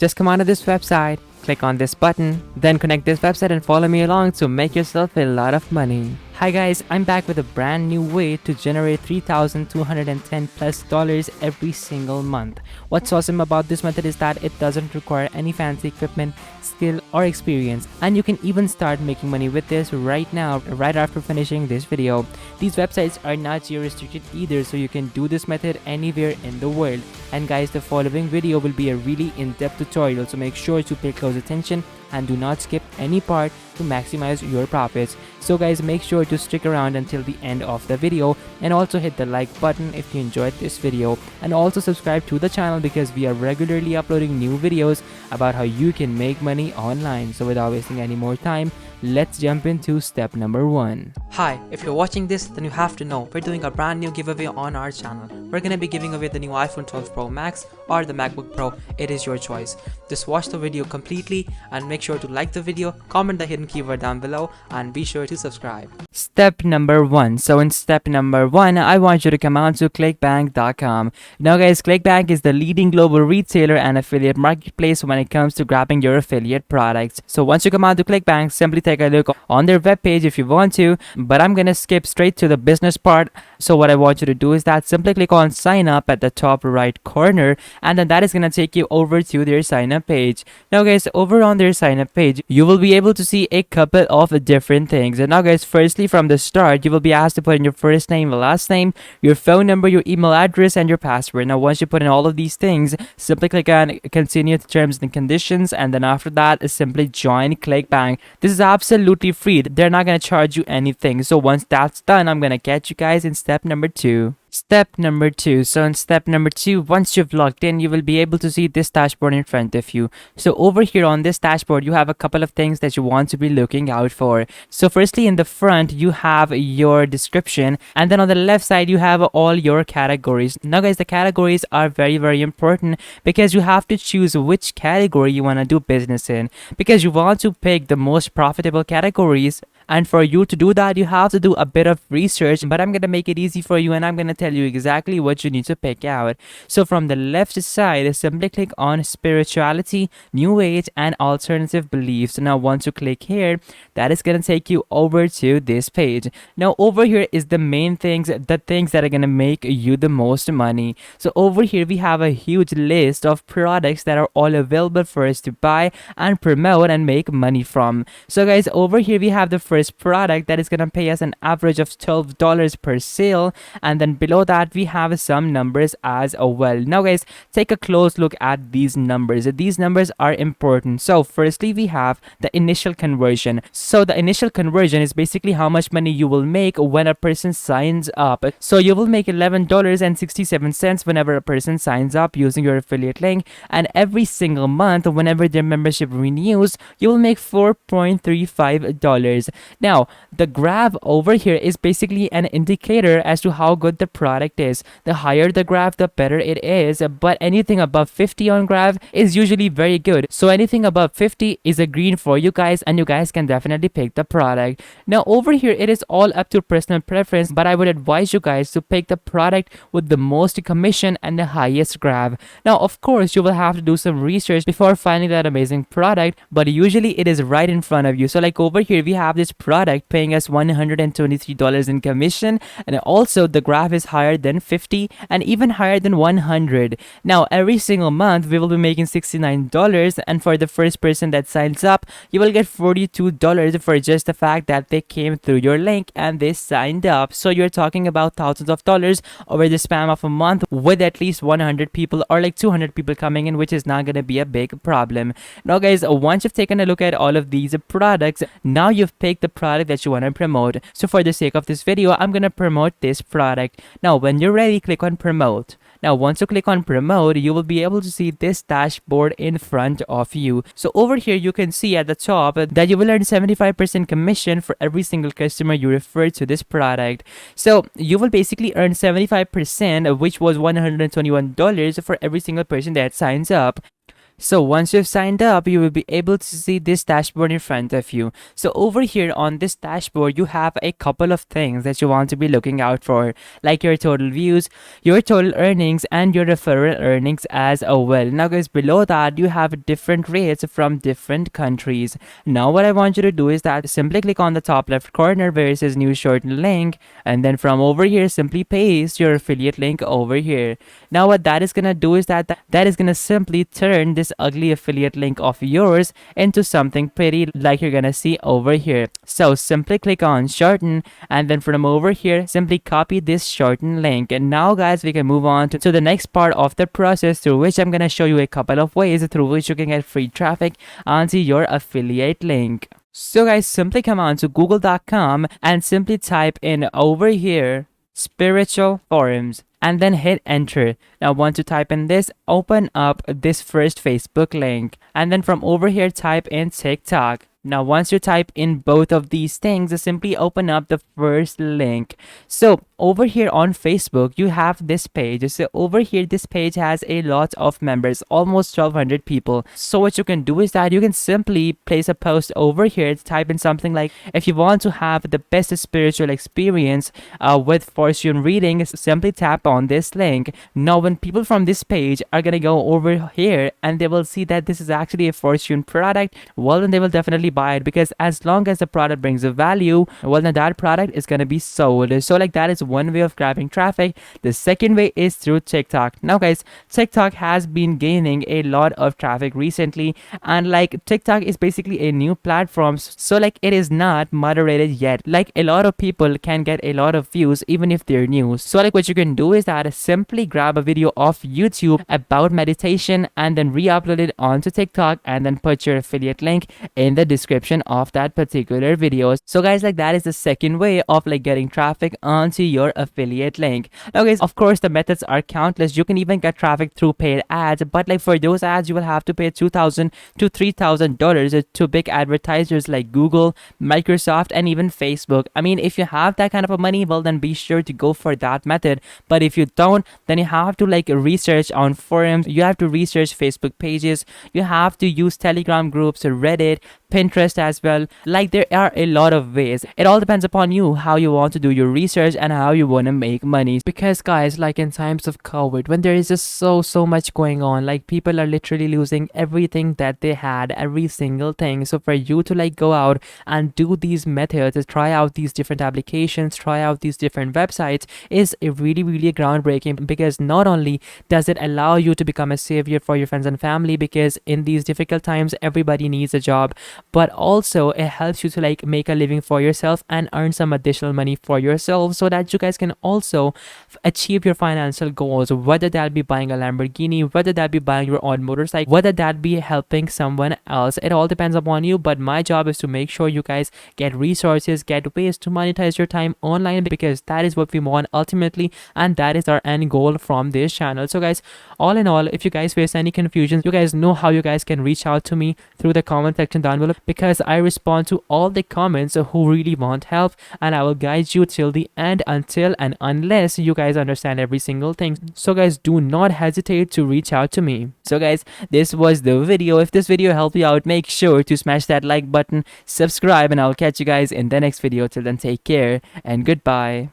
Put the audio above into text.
Just come onto this website, click on this button, then connect this website and follow me along to make yourself a lot of money. Hi guys, I'm back with a brand new way to generate $3,210 plus every single month. What's awesome about this method is that it doesn't require any fancy equipment, skill or experience, and you can even start making money with this right now, right after finishing this video. These websites are not geo-restricted either, so you can do this method anywhere in the world. And guys, the following video will be a really in-depth tutorial, so make sure to pay close attention and do not skip any part to maximize your profits. So guys, make sure to stick around until the end of the video, and also hit the like button if you enjoyed this video, and also subscribe to the channel because we are regularly uploading new videos about how you can make money online. So without wasting any more time, let's jump into step number 1. Hi, if you're watching this, then you have to know we're doing a brand new giveaway on our channel. We're gonna be giving away the new iPhone 12 Pro Max or the MacBook Pro. It is your choice. Just watch the video completely and make sure to like the video, comment the hidden keyword down below, and be sure to subscribe. Step number 1. So in step number 1, I want you to come on to clickbank.com. Now guys, ClickBank is the leading global retailer and affiliate marketplace when it comes to grabbing your affiliate products. So once you come on to ClickBank, simply take a look on their webpage if you want to, but I'm gonna skip straight to the business part. So what I want you to do is that simply click on sign up at the top right corner, and then that is gonna take you over to their sign up page. Now guys, over on their sign up page, you will be able to see a couple of different things. And now guys, firstly, from the start, you will be asked to put in your first name, last name, your phone number, your email address, and your password. Now once you put in all of these things, simply click on continue to terms and conditions, and then after that, simply join ClickBank. This is absolutely free. They're not gonna charge you anything. So once that's done, I'm gonna catch you guys in step number 2. Step number 2. So in step number 2, once you've logged in, you will be able to see this dashboard in front of you. So over here on this dashboard, you have a couple of things that you want to be looking out for. So firstly, in the front, you have your description, and then on the left side, you have all your categories. Now guys, the categories are very important because you have to choose which category you want to do business in, because you want to pick the most profitable categories. And for you to do that, you have to do a bit of research, but I'm going to make it easy for you and I'm going to tell you exactly what you need to pick out. So from the left side, simply click on spirituality, new age, and alternative beliefs. Now once you click here, that is going to take you over to this page. Now over here is the main things, the things that are going to make you the most money. So over here, we have a huge list of products that are all available for us to buy and promote and make money from. So guys, over here, we have the first product that is going to pay us an average of $12 per sale, and then below that we have some numbers as well. Now guys, take a close look at these numbers. These numbers are important. So firstly, we have the initial conversion. So the initial conversion is basically how much money you will make when a person signs up. So you will make $11.67 whenever a person signs up using your affiliate link, and every single month whenever their membership renews, you will make $4.35. Now, the graph over here is basically an indicator as to how good the product is. The higher the graph, the better it is, but anything above 50 on graph is usually very good. So anything above 50 is a green for you guys, and you guys can definitely pick the product. Now over here, it is all up to personal preference, but I would advise you guys to pick the product with the most commission and the highest graph. Now of course, you will have to do some research before finding that amazing product, but usually it is right in front of you. So like over here, we have this product paying us $123 in commission, and also the graph is higher than 50 and even higher than 100. Now every single month we will be making $69, and for the first person that signs up, you will get $42 for just the fact that they came through your link and they signed up. So you're talking about thousands of dollars over the span of a month with at least 100 people or like 200 people coming in, which is not going to be a big problem. Now guys, once you've taken a look at all of these products, now you've picked the product that you want to promote. So for the sake of this video, I'm going to promote this product. Now when you're ready, click on promote. Now once you click on promote, you will be able to see this dashboard in front of you. So over here, you can see at the top that you will earn 75% commission for every single customer you refer to this product. So you will basically earn 75%, which was $121 for every single person that signs up. So once you've signed up, you will be able to see this dashboard in front of you. So over here on this dashboard, you have a couple of things that you want to be looking out for, like your total views, your total earnings, and your referral earnings as well. Now guys, below that, you have different rates from different countries. Now what I want you to do is that simply click on the top left corner where it says new shortened link, and then from over here, simply paste your affiliate link over here. Now what that is gonna do is that is gonna simply turn this ugly affiliate link of yours into something pretty like you're gonna see over here. So simply click on shorten, and then from over here simply copy this shortened link. And now guys, we can move on to the next part of the process, through which I'm gonna show you a couple of ways through which you can get free traffic onto your affiliate link. So guys, simply come on to google.com and simply type in over here spiritual forums, and then hit enter. Now once you type in this, open up this first Facebook link, and then from over here type in TikTok. Now once you type in both of these things, simply open up the first link. So over here on Facebook, you have this page. So over here, this page has a lot of members, almost 1200 people. So what you can do is that you can simply place a post over here to type in something like, if you want to have the best spiritual experience with fortune readings, simply tap on this link. Now when people from this page are gonna go over here and they will see that this is actually a fortune product, well then they will definitely buy it, because as long as the product brings a value, well then that product is gonna be sold. So like that is one way of grabbing traffic. The second way is through TikTok. Now guys, TikTok has been gaining a lot of traffic recently, and like TikTok is basically a new platform, so like it is not moderated yet. Like a lot of people can get a lot of views even if they're new. So like what you can do is that simply grab a video of YouTube about meditation and then re-upload it onto TikTok, and then put your affiliate link in the description of that particular video. So guys, like that is the second way of like getting traffic onto your affiliate link. Now guys, of course the methods are countless. You can even get traffic through paid ads, but like for those ads you will have to pay $2,000 to $3,000 to big advertisers like Google, Microsoft, and even Facebook. I mean, if you have that kind of a money, well then be sure to go for that method. But if you don't, then you have to like research on forums, you have to research Facebook pages, you have to use Telegram groups, Reddit, Pinterest as well. Like there are a lot of ways. It all depends upon you how you want to do your research and how you want to make money. Because guys, like in times of COVID, when there is just so much going on, like people are literally losing everything that they had, every single thing. So for you to like go out and do these methods, try out these different applications, try out these different websites, is a really groundbreaking, because not only does it allow you to become a savior for your friends and family, because in these difficult times everybody needs a job, but also it helps you to like make a living for yourself and earn some additional money for yourself, so that you guys can also achieve your financial goals, whether that be buying a Lamborghini, whether that be buying your own motorcycle, whether that be helping someone else. It all depends upon you, but my job is to make sure you guys get resources, get ways to monetize your time online, because that is what we want ultimately, and that is our end goal from this channel. So guys, all in all, if you guys face any confusion, you guys know how you guys can reach out to me through the comment section down below, because I respond to all the comments who really want help, and I will guide you till the end, until and unless you guys understand every single thing. So guys, do not hesitate to reach out to me. So guys, this was the video. If this video helped you out, make sure to smash that like button, subscribe, and I'll catch you guys in the next video. Till then, take care and goodbye.